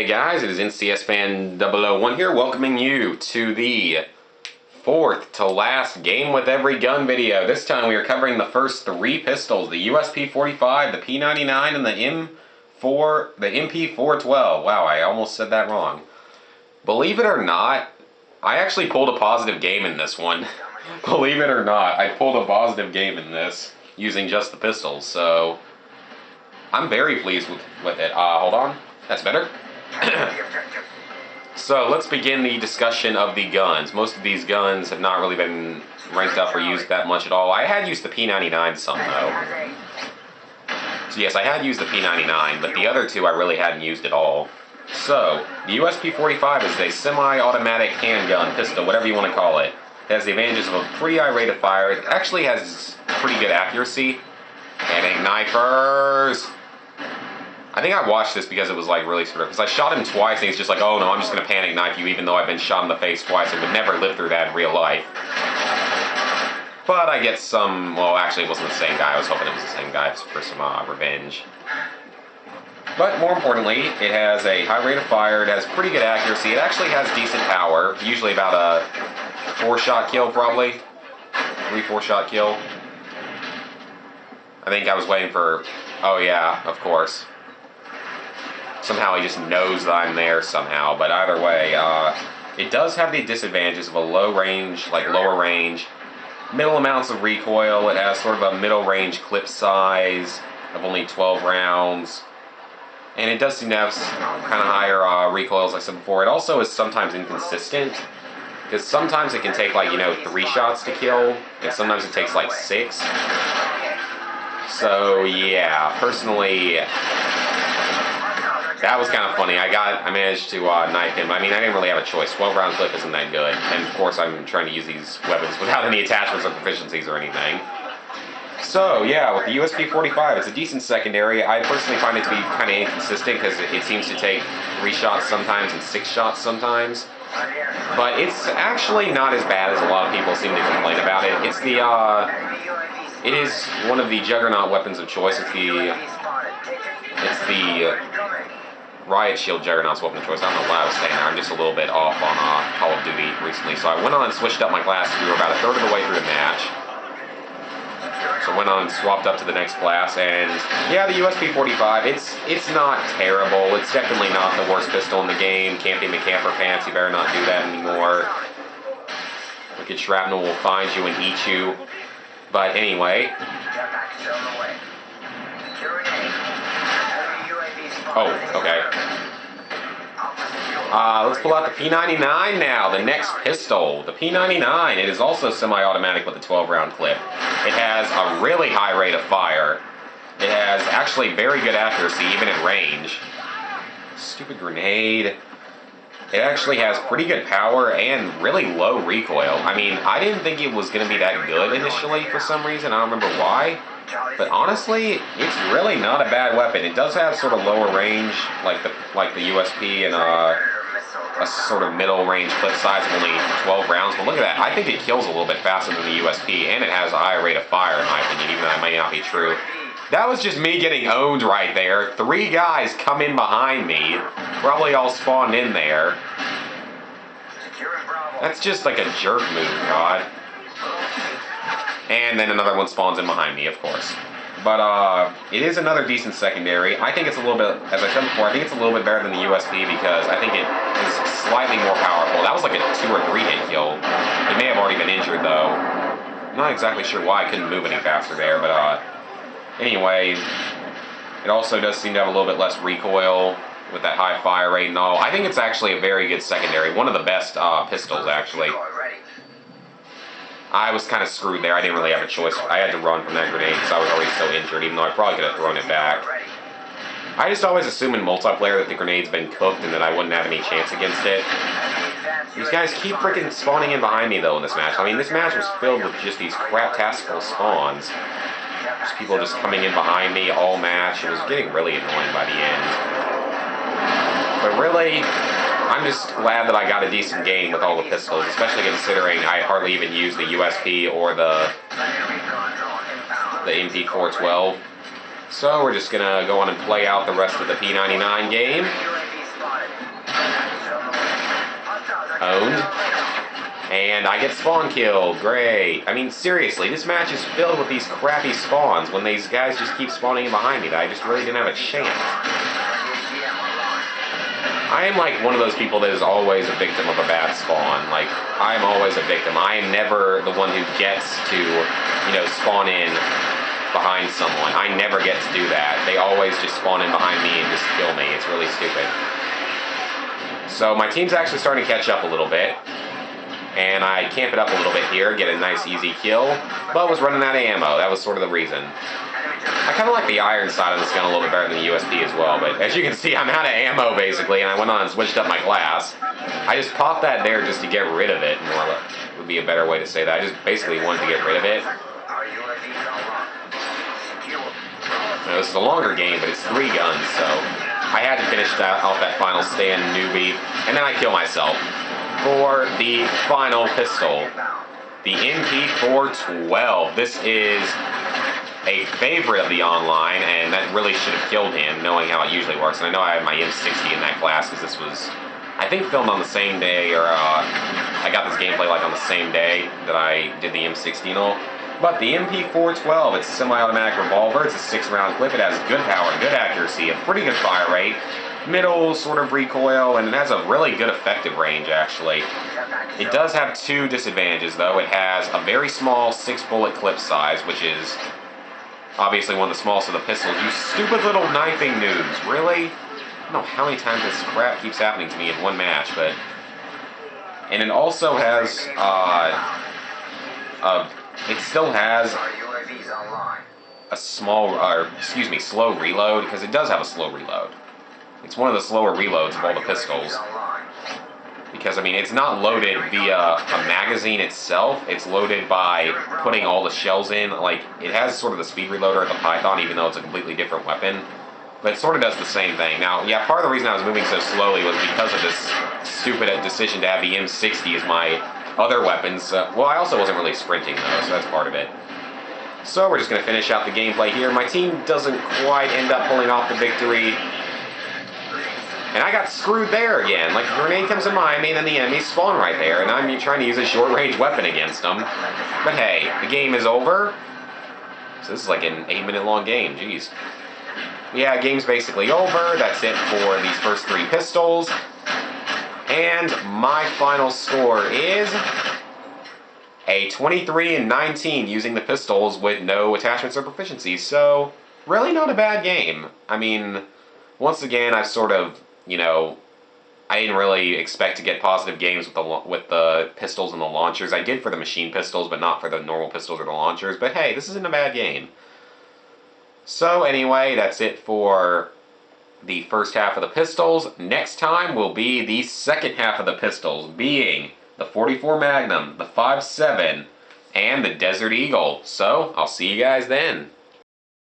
Hey guys, it is NCS Fan 001 here, welcoming you to the fourth to last game with every gun video. This time we are covering the first three pistols, the USP45, the P99, and the mp412. Wow, I almost said that wrong. Believe it or not, I actually pulled a positive game in this one. Believe it or not, I pulled a positive game in this using just the pistols, so I'm very pleased with it. Hold on, that's better. So let's begin the discussion of the guns. Most of these guns have not really been ranked up or used that much at all. I had used the P99 some though. So yes, I had used the P99, but the other two I really hadn't used at all. So, the USP45 is a semi-automatic handgun, pistol, whatever you want to call it. It has the advantages of a pretty high rate of fire. It actually has pretty good accuracy. Panic knifers! I think I watched this because it was like really sort of, because I shot him twice and he's just like, oh no, I'm just going to panic knife you, even though I've been shot in the face twice and would never live through that in real life. But I get some, well actually it wasn't the same guy, I was hoping it was the same guy for some revenge. But more importantly, it has a high rate of fire, it has pretty good accuracy, it actually has decent power, usually about a 4-shot kill probably, 3-4 shot kill. I think I was waiting for, oh yeah, of course. Somehow he just knows that I'm there somehow, but either way, it does have the disadvantages of a low range, like lower range, middle amounts of recoil. It has sort of a middle range clip size of only 12 rounds, and it does seem to have kind of higher recoil, as I said before. It also is sometimes inconsistent, because sometimes it can take like, 3 shots to kill, and sometimes it takes like 6. So yeah, personally, that was kind of funny. I managed to knife him. I mean, I didn't really have a choice. 12-round clip isn't that good. And of course, I'm trying to use these weapons without any attachments or proficiencies or anything. So yeah, with the USP45, it's a decent secondary. I personally find it to be kind of inconsistent because it seems to take 3 shots sometimes and 6 shots sometimes. But it's actually not as bad as a lot of people seem to complain about it. It is one of the juggernaut weapons of choice. It's the Riot Shield Juggernaut's weapon of choice. I don't know why I was saying that. I'm just a little bit off on Call of Duty recently. So I went on and switched up my class. We were about a third of the way through the match. So I went on and swapped up to the next class. And yeah, the USP45, it's not terrible. It's definitely not the worst pistol in the game. Camping the camper pants, you better not do that anymore. Wicked Shrapnel will find you and eat you. But anyway. Oh, okay. Let's pull out the P99 now, the next pistol. The P99, it is also semi-automatic with a 12-round clip. It has a really high rate of fire. It has actually very good accuracy, even at range. Stupid grenade. It actually has pretty good power and really low recoil. I mean, I didn't think it was going to be that good initially for some reason. I don't remember why. But honestly, it's really not a bad weapon. It does have sort of lower range, like the USP, and a sort of middle range clip size of only 12 rounds. But look at that. I think it kills a little bit faster than the USP, and it has a higher rate of fire, in my opinion, even though that might not be true. That was just me getting owned right there. 3 guys come in behind me, probably all spawned in there. That's just like a jerk move, God. And then another one spawns in behind me, of course. But it is another decent secondary. I think it's a little bit, as I said before, I think it's a little bit better than the USP because I think it is slightly more powerful. That was like a 2 or 3 hit kill. He may have already been injured though. I'm not exactly sure why I couldn't move any faster there, but anyway, it also does seem to have a little bit less recoil with that high fire rate and all. I think it's actually a very good secondary. One of the best pistols, actually. I was kind of screwed there. I didn't really have a choice. I had to run from that grenade because I was already so injured, even though I probably could have thrown it back. I just always assume in multiplayer that the grenade's been cooked and that I wouldn't have any chance against it. These guys keep freaking spawning in behind me, though, in this match. I mean, this match was filled with just these crap-tastical spawns. Just people just coming in behind me all match. It was getting really annoying by the end. But really, I'm just glad that I got a decent game with all the pistols, especially considering I hardly even used the USP or the mp412. So we're just gonna go on and play out the rest of the P99 game. Owned. And I get spawn killed. Great. I mean, seriously, this match is filled with these crappy spawns when these guys just keep spawning in behind me that I just really didn't have a chance. I am like one of those people that is always a victim of a bad spawn. Like, I am always a victim. I am never the one who gets to, you know, spawn in behind someone. I never get to do that. They always just spawn in behind me and just kill me. It's really stupid. So my team's actually starting to catch up a little bit. And I camp it up a little bit here, get a nice easy kill, but was running out of ammo. That was sort of the reason. I kind of like the iron side of this gun a little bit better than the USP as well, but as you can see, I'm out of ammo basically, and I went on and switched up my class. I just popped that there just to get rid of it, more would be a better way to say that. I just basically wanted to get rid of it. Now, this is a longer game, but it's 3 guns, so I had to finish off that final stand newbie, and then I kill myself for the final pistol, the mp412. This is a favorite of the online, and that really should have killed him, knowing how it usually works. And I know I have my M60 in that class, because this was, I think, filmed on the same day, or I got this gameplay like on the same day that I did the M60 and all. But the mp412, it's a semi-automatic revolver, it's a 6-round clip, it has good power, good accuracy, a pretty good fire rate, middle sort of recoil, and it has a really good effective range, actually. It does have 2 disadvantages, though. It has a very small 6-bullet clip size, which is obviously one of the smallest of the pistols. You stupid little knifing noobs, really? I don't know how many times this crap keeps happening to me in one match, but... And it also has, it still has a slow reload, because it does have a slow reload. It's one of the slower reloads of all the pistols. Because, I mean, it's not loaded via a magazine itself. It's loaded by putting all the shells in. Like, it has sort of the speed reloader of the Python, even though it's a completely different weapon. But it sort of does the same thing. Now, yeah, part of the reason I was moving so slowly was because of this stupid decision to have the M60 as my other weapons. Well, I also wasn't really sprinting, though, so that's part of it. So we're just going to finish out the gameplay here. My team doesn't quite end up pulling off the victory. And I got screwed there again. Like, a grenade comes in behind me, and then the enemies spawn right there, and I'm trying to use a short-range weapon against them. But hey, the game is over. So this is like an 8-minute-long game, jeez. Yeah, game's basically over. That's it for these first 3 pistols. And my final score is a 23-19 using the pistols with no attachments or proficiencies. So, really not a bad game. I mean, once again, I've sort of, you know, I didn't really expect to get positive games with the pistols and the launchers. I did for the machine pistols, but not for the normal pistols or the launchers. But hey, this isn't a bad game. So anyway, that's it for the first half of the pistols. Next time will be the second half of the pistols, being the 44 Magnum, the 5.7, and the Desert Eagle. So, I'll see you guys then.